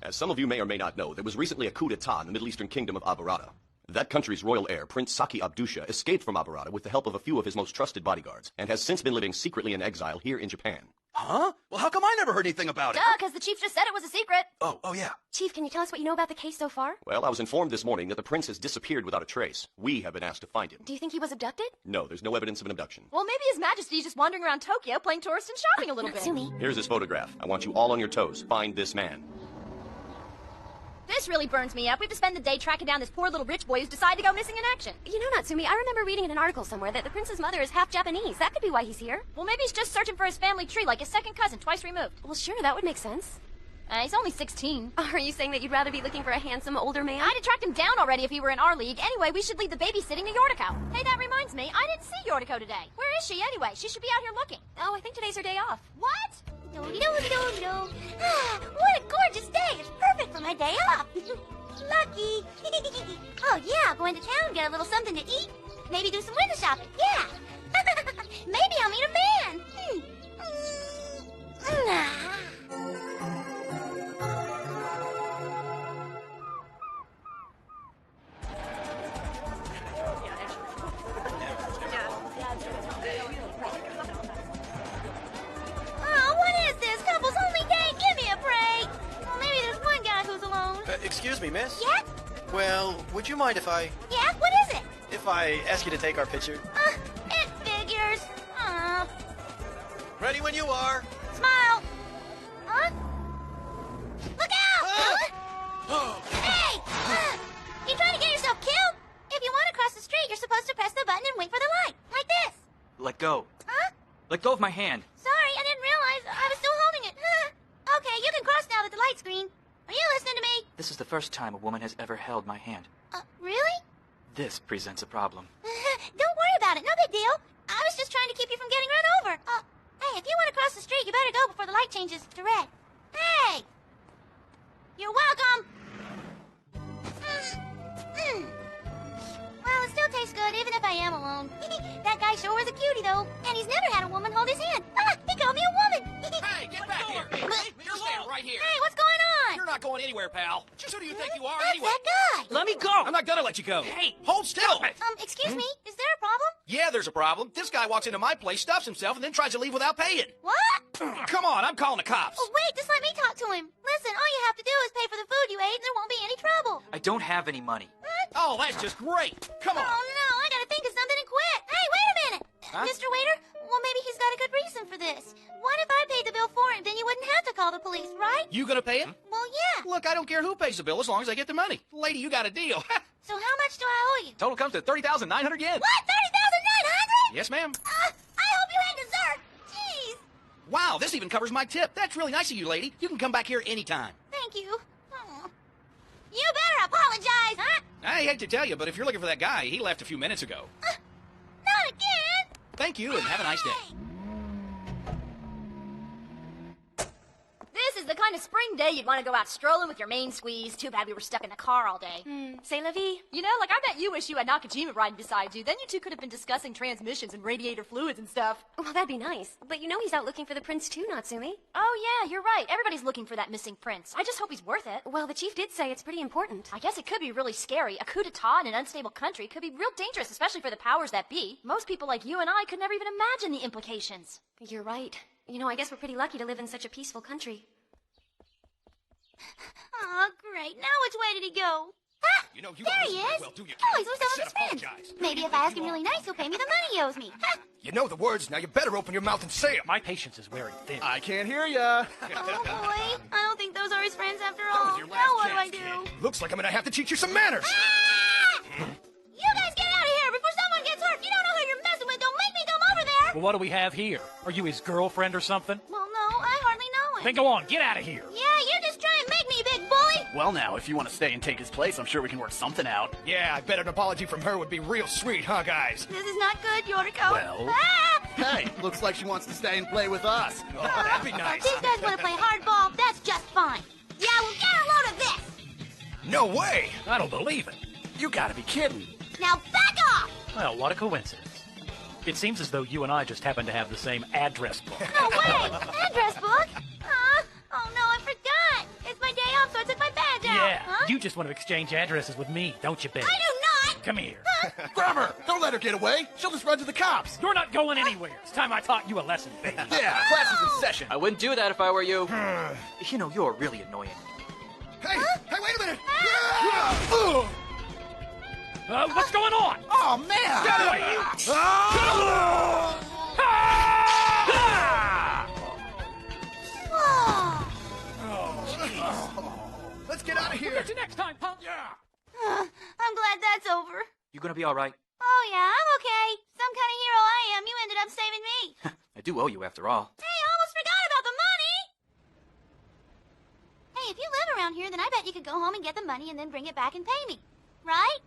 As some of you may or may not know, there was recently a coup d'etat in the Middle Eastern kingdom of Abarata. That country's royal heir, Prince Saki Abdusha, escaped from Abarata with the help of a few of his most trusted bodyguards, and has since been living secretly in exile here in Japan. Huh? Well, how come I never heard anything about it? Duh, because the chief just said it was a secret. Oh, yeah. Chief, can you tell us what you know about the case so far? Well, I was informed this morning that the prince has disappeared without a trace. We have been asked to find him. Do you think he was abducted? No, there's no evidence of an abduction. Well, maybe His Majesty's just wandering around Tokyo playing tourist and shopping a little bit. Natsumi. Here's his photograph. I want you all on your toes. Find this man. This really burns me up. We have to spend the day tracking down this poor little rich boy who's decided to go missing in action. You know, Natsumi, I remember reading in an article somewhere that the prince's mother is half Japanese. That could be why he's here. Well, maybe he's just searching for his family tree like his second cousin, twice removed. Well, sure, that would make sense. He's only 16. Are you saying that you'd rather be looking for a handsome older man? I'd have tracked him down already if he were in our league. Anyway, we should leave the babysitting to Yortiko. Hey, that reminds me, I didn't see Yortiko today. Where is she anyway? She should be out here looking. Oh, I think today's her day off. What? Do-do-do-do-do. What a gorgeous day. It's perfect for my day off. Lucky. Oh, yeah, going to town, get a little something to eat. Maybe do some window shopping. Yeah. Maybe I'll meet a man. Oh, what is this? Couples only day? Give me a break. Well, maybe there's one guy who's alone. Excuse me, miss? Yeah? Well, would you mind if I What is it? ask you to take our picture? It figures. Ready when you are. Smile. Huh? Look out! Oh. Hey! You trying to get yourself killed? If you want to cross the street, you're supposed to press the button and wait for the light. Like this. Let go. Huh? Let go of my hand. Sorry, I didn't realize I was still holding it. Okay, you can cross now that the light's green. Are you listening to me? This is the first time a woman has ever held my hand. Really? This presents a problem. Don't worry about it. No big deal. I was just trying to keep you from getting run over. Hey, if you want to cross the street, you better go before the light changes to red. Hey! You're welcome! Well, it still tastes good, even if I am alone. That guy sure was a cutie, though. And he's never had a woman hold his hand. He called me a woman! Hey, get back here. Hey, you're standing right here. Hey, what's going on? You're not going anywhere, pal. Just who do you think you are That's anyway? that guy! Let me go! I'm not gonna let you go. Hey! Hold still. Excuse me, is there a problem? Yeah, there's a problem. This guy walks into my place, stuffs himself, and then tries to leave without paying. What? Come on, I'm calling the cops. Oh, wait, just let me talk to him. Listen, all you have to do is pay for the food you ate, and there won't be any trouble. I don't have any money. Oh, that's just great. Come Oh, on. no, I gotta think of something and quit. Hey, wait a minute. Huh? Mr. Waiter, well, maybe he's got a good reason for this. What if I paid the bill for him? Then you wouldn't have to call the police, right? You gonna pay it? Well, yeah. Look, I don't care who pays the bill as long as I get the money. Lady, you got a deal. So how much do I owe you? Total comes to 30,900 yen. What? 30,900? Yes, ma'am. I hope you had dessert. Jeez. Wow, this even covers my tip. That's really nice of you, lady. You can come back here anytime. Thank you. Oh. You better apologize, huh? I hate to tell you, but if you're looking for that guy, he left a few minutes ago. Not again. Thank you, and have a nice day. Hey. This is the kind of spring day you'd want to go out strolling with your main squeeze. Too bad we were stuck in the car all day. C'est la vie. You know, like, I bet you wish you had Nakajima riding beside you. Then you two could have been discussing transmissions and radiator fluids and stuff. Well, that'd be nice. But you know he's out looking for the prince too, Natsumi. Oh, yeah, you're right. Everybody's looking for that missing prince. I just hope he's worth it. Well, the chief did say it's pretty important. I guess it could be really scary. A coup d'etat in an unstable country could be real dangerous, especially for the powers that be. Most people like you and I could never even imagine the implications. You're right. You know, I guess we're pretty lucky to live in such a peaceful country. Oh, great. Now which way did he go? Ah, You know, you there don't he listen very is. well, do you, Oh, kid? he's with some of Said his friends. apologize. Maybe if I ask him really nice, he'll pay me the money he owes me. Ha! You know the words, now you better open your mouth and say them. My patience is wearing thin. I can't hear ya. Oh, boy. I don't think those are his friends after That was all. your Now last what do I chance, do? kid. Looks like I'm gonna have to teach you some manners. Ah! You guys get out of here before someone gets hurt. You don't know who you're messing with. Don't make me come over there. Well, what do we have here? Are you his girlfriend or something? Well, no, I hardly know him. Then go on, get out of here. Yeah, you just try and make me, big bully. Well, now, if you want to stay and take his place, I'm sure we can work something out. Yeah, I bet an apology from her would be real sweet, huh, guys? This is not good, Yoriko. Well? Ah! Hey, looks like she wants to stay and play with us. Oh, that'd be nice. If these guys want to play hardball, that's just fine. Yeah, well, get a load of this. No way. I don't believe it. You gotta be kidding. Now back off. Well, what a coincidence. It seems as though you and I just happen to have the same address book. No way. Address book? Oh, no, I forgot. It's my day off, so I took my Yeah, Huh? you just want to exchange addresses with me, don't you, babe? I do not! Come here. Grab her! Don't let her get away! She'll just run to the cops! You're not going anywhere. It's time I taught you a lesson, baby. Yeah, class is in session! I wouldn't do that if I were you. You know, you're really annoying. Hey! Hey, wait a minute! What's going on? Oh, man! Get away, you! Let's get out of here! Get you next time, punk. Yeah. I'm glad that's over. You gonna be all right? Oh, yeah, I'm okay. Some kind of hero I am. You ended up saving me. I do owe you after all. Hey, I almost forgot about the money! Hey, if you live around here, then I bet you could go home and get the money and then bring it back and pay me. Right?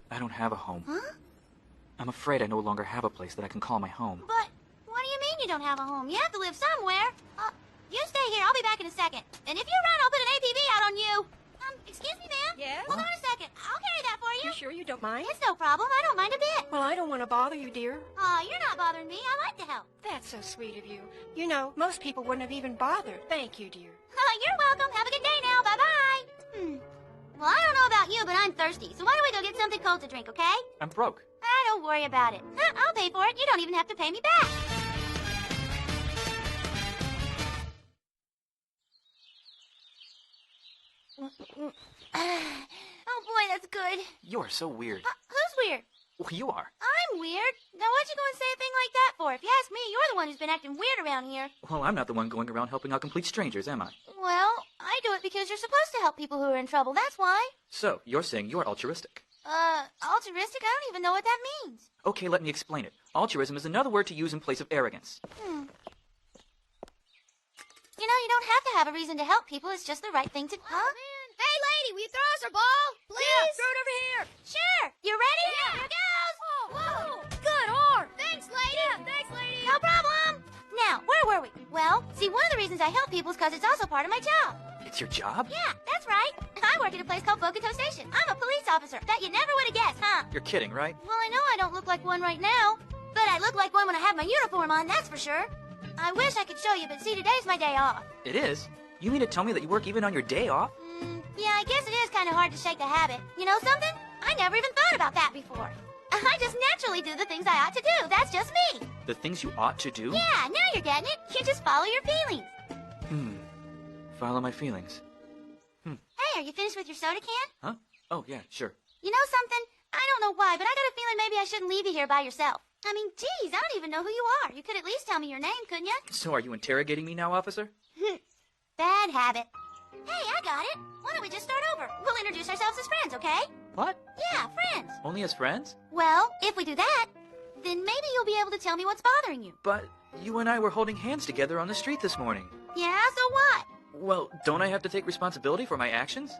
I don't have a home. Huh? I'm afraid I no longer have a place that I can call my home. But what do you mean you don't have a home? You have to live somewhere. You stay here. I'll be back in a second. And if you run, I'll put an APB out on you. Excuse me, ma'am? Yes? Hold on a second. I'll carry that for you. You sure you don't mind? It's no problem. I don't mind a bit. Well, I don't want to bother you, dear. Aw, you're not bothering me. I like to help. That's so sweet of you. You know, most people wouldn't have even bothered. Thank you, dear. You're welcome. Have a good day now. Bye-bye. Well, I don't know about you, but I'm thirsty. So why don't we go get something cold to drink, okay? I'm broke. Don't worry about it. I'll pay for it. You don't even have to pay me back. Oh, boy, that's good. You're so weird. Who's weird? Well, you are. I'm weird. Now, what'd you go and say a thing like that for? If you ask me, you're the one who's been acting weird around here. Well, I'm not the one going around helping out complete strangers, am I? Well, I do it because you're supposed to help people who are in trouble. That's why. So, you're saying you're altruistic. Altruistic? I don't even know what that means. Okay, let me explain it. Altruism is another word to use in place of arrogance. You know, you don't have to have a reason to help people. It's just the right thing to... Huh? Hey, lady, will you throw us a ball? Please? Yeah, throw it over here. Sure. You ready? Yeah. Here goes. Whoa. Good arm. Thanks, lady. Yeah, thanks, lady. No problem. Now, where were we? Well, see, one of the reasons I help people is because it's also part of my job. It's your job? Yeah, that's right. I work at a place called Bocato Station. I'm a police officer. That you never would have guessed, huh? You're kidding, right? Well, I know I don't look like one right now, but I look like one when I have my uniform on, that's for sure. I wish I could show you, but see, today's my day off. It is? You mean to tell me that you work even on your day off? Yeah, I guess it is kind of hard to shake the habit. You know something? I never even thought about that before. I just naturally do the things I ought to do. That's just me. The things you ought to do? Yeah, now you're getting it. You just follow your feelings. Follow my feelings. Hey, are you finished with your soda can? Huh? Oh, yeah, sure. You know something? I don't know why, but I got a feeling maybe I shouldn't leave you here by yourself. I mean, geez, I don't even know who you are. You could at least tell me your name, couldn't you? So are you interrogating me now, officer? Bad habit. Hey, I got it. Why don't we just start over? We'll introduce ourselves as friends, okay? What? Yeah, friends. Only as friends? Well, if we do that, then maybe you'll be able to tell me what's bothering you. But you and I were holding hands together on the street this morning. Yeah, so what? Well, don't I have to take responsibility for my actions?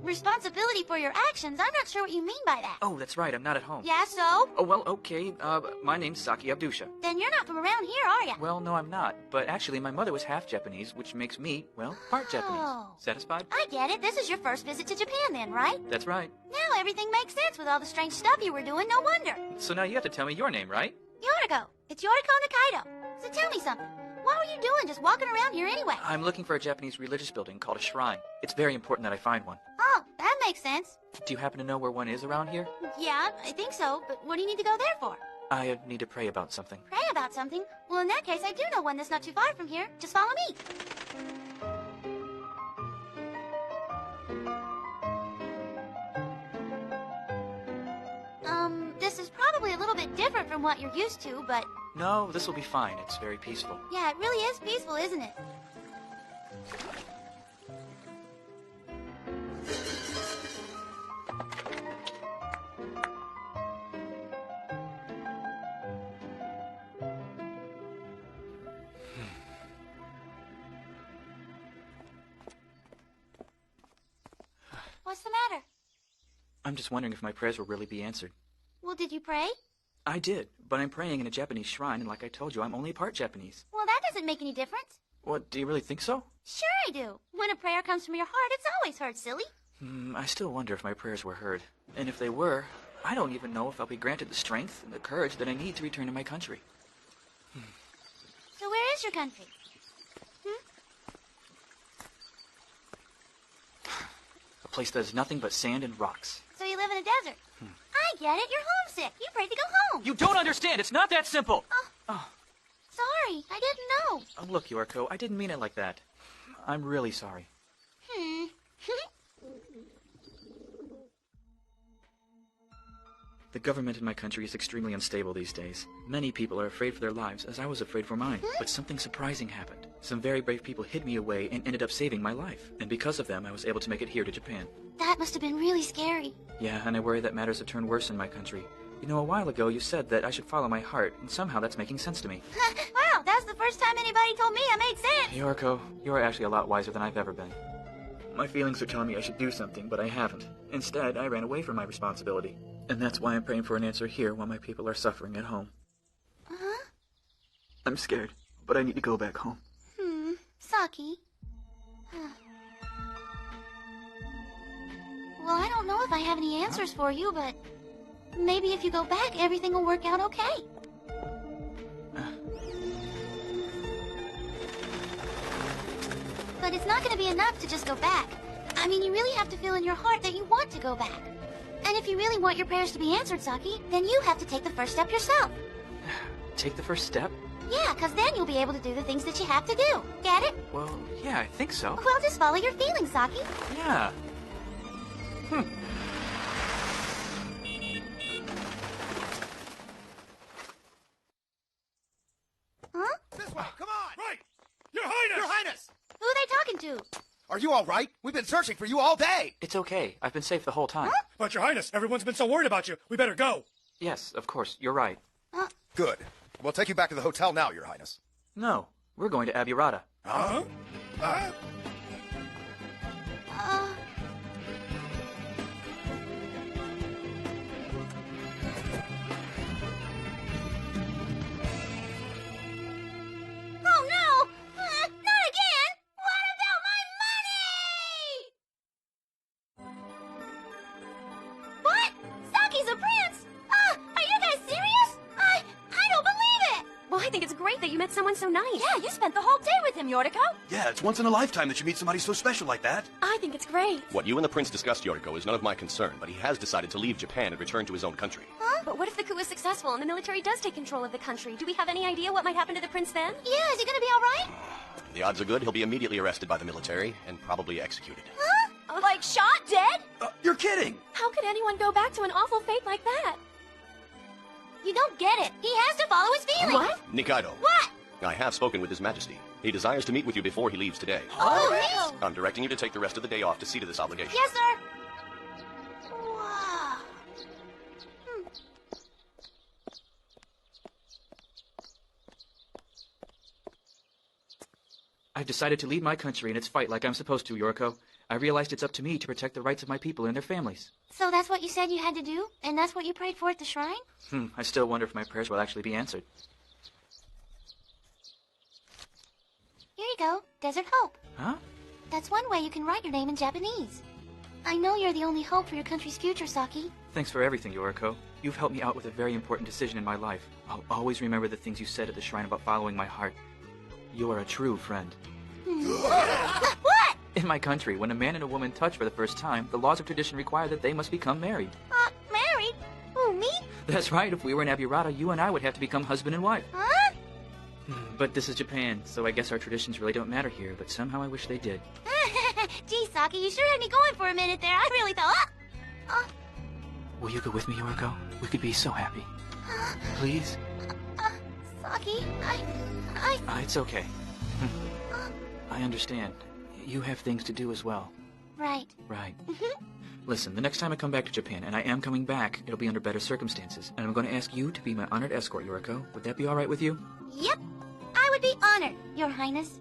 Responsibility for your actions? I'm not sure what you mean by that. Oh, that's right, I'm not at home. Yeah, so? Oh, well, okay, my name's Saki Abdusha. Then you're not from around here, are you? Well, no, I'm not. But actually, my mother was half Japanese, which makes me, well, part Japanese. Oh. Satisfied? I get it. This is your first visit to Japan then, right? That's right. Now everything makes sense with all the strange stuff you were doing. No wonder. So now you have to tell me your name, right? Yoriko. It's Yoriko Nakaido. So tell me something. What were you doing just walking around here anyway? I'm looking for a Japanese religious building called a shrine. It's very important that I find one. Oh, that makes sense. Do you happen to know where one is around here? Yeah, I think so. But what do you need to go there for? I need to pray about something. Pray about something? Well, in that case, I do know one that's not too far from here. Just follow me. This is probably a little bit different from what you're used to, but... No, this will be fine. It's very peaceful. Yeah, it really is peaceful, isn't it? What's the matter? I'm just wondering if my prayers will really be answered. Well, did you pray? I did, but I'm praying in a Japanese shrine, and like I told you, I'm only part Japanese. Well, that doesn't make any difference. What, do you really think so? Sure I do. When a prayer comes from your heart, it's always heard, silly. I still wonder if my prayers were heard. And if they were, I don't even know if I'll be granted the strength and the courage that I need to return to my country. So where is your country? place that is nothing but sand and rocks. So you live in a desert. I get it. You're homesick. You prayed to go home. You don't understand. It's not that simple. Sorry, I didn't know. Look, Yorko, I didn't mean it like that. I'm really sorry. The government in my country is extremely unstable these days. Many people are afraid for their lives, as I was afraid for mine. But something surprising happened. Some very brave people hid me away and ended up saving my life. And because of them, I was able to make it here to Japan. That must have been really scary. Yeah, and I worry that matters have turned worse in my country. You know, a while ago you said that I should follow my heart, and somehow that's making sense to me. Wow, that's the first time anybody told me I made sense. Yorko, you are actually a lot wiser than I've ever been. My feelings are telling me I should do something, but I haven't. Instead, I ran away from my responsibility. And that's why I'm praying for an answer here while my people are suffering at home. I'm scared, but I need to go back home. Saki. Well, I don't know if I have any answers for you, but maybe if you go back, everything will work out okay. But it's not going to be enough to just go back. I mean, you really have to feel in your heart that you want to go back. And if you really want your prayers to be answered, Saki, then you have to take the first step yourself. Take the first step? Yeah, because then you'll be able to do the things that you have to do. Get it? Well, yeah, I think so. Well, just follow your feelings, Saki. Yeah. This way, come on! Right! Your Highness! Your Highness! Who are they talking to? Are you all right? We've been searching for you all day! It's okay. I've been safe the whole time. But, Your Highness, everyone's been so worried about you. We better go. Yes, of course. You're right. Good. We'll take you back to the hotel now, Your Highness. No, we're going to Aburrata. Huh? Oh, no! Not again! What about my money? What? Saki's a prince? Are you guys serious? I don't believe it! Well, I think it's great that you met someone so nice. Yeah, you spent the whole day with him, Yoriko. Yeah, it's once in a lifetime that you meet somebody so special like that. I think it's great. What you and the prince discussed, Yoriko, is none of my concern, but he has decided to leave Japan and return to his own country. But what if the coup is successful and the military does take control of the country? Do we have any idea what might happen to the prince then? Yeah, is he gonna be all right? The odds are good he'll be immediately arrested by the military and probably executed. Like shot dead? You're kidding! How could anyone go back to an awful fate like that? You don't get it. He has to follow his feelings. What? Nikaido. What? I have spoken with His Majesty. He desires to meet with you before he leaves today. Oh, really? I'm directing you to take the rest of the day off to see to this obligation. Yes, sir. Wow. I've decided to lead my country in its fight like I'm supposed to, Yoriko. I realized it's up to me to protect the rights of my people and their families. So that's what you said you had to do? And that's what you prayed for at the shrine? I still wonder if my prayers will actually be answered. Here you go. Desert Hope. Huh? That's one way you can write your name in Japanese. I know you're the only hope for your country's future, Saki. Thanks for everything, Yoriko. You've helped me out with a very important decision in my life. I'll always remember the things you said at the shrine about following my heart. You are a true friend. What? In my country, when a man and a woman touch for the first time, the laws of tradition require that they must become married. Married? Who, me? That's right. If we were in Aburrata, you and I would have to become husband and wife. Huh? But this is Japan, so I guess our traditions really don't matter here, but somehow I wish they did. Gee, Saki, you sure had me going for a minute there. I really thought... Will you go with me, Yoriko? We could be so happy. Please? Saki, It's okay. I understand. You have things to do as well. Right. Right. Listen, the next time I come back to Japan, and I am coming back, it'll be under better circumstances, and I'm going to ask you to be my honored escort, Yoriko. Would that be all right with you? Yep. I would be honored, Your Highness.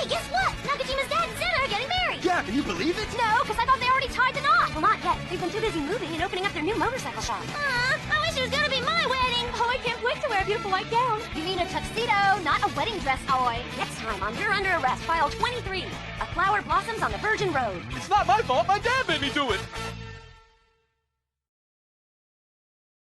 Hey, guess what? Nakajima's dad and Santa are getting married. Yeah, can you believe it? No, because I thought they already tied the knot. Well, not yet. They've been too busy moving and opening up their new motorcycle shop. I wish it was gonna be my wedding. Oh, I can't wait to wear a beautiful white gown. You mean a tuxedo, not a wedding dress, Oi. Next time on You're Under Arrest, file 23. A flower blossoms on the Virgin Road. It's not my fault. My dad made me do it.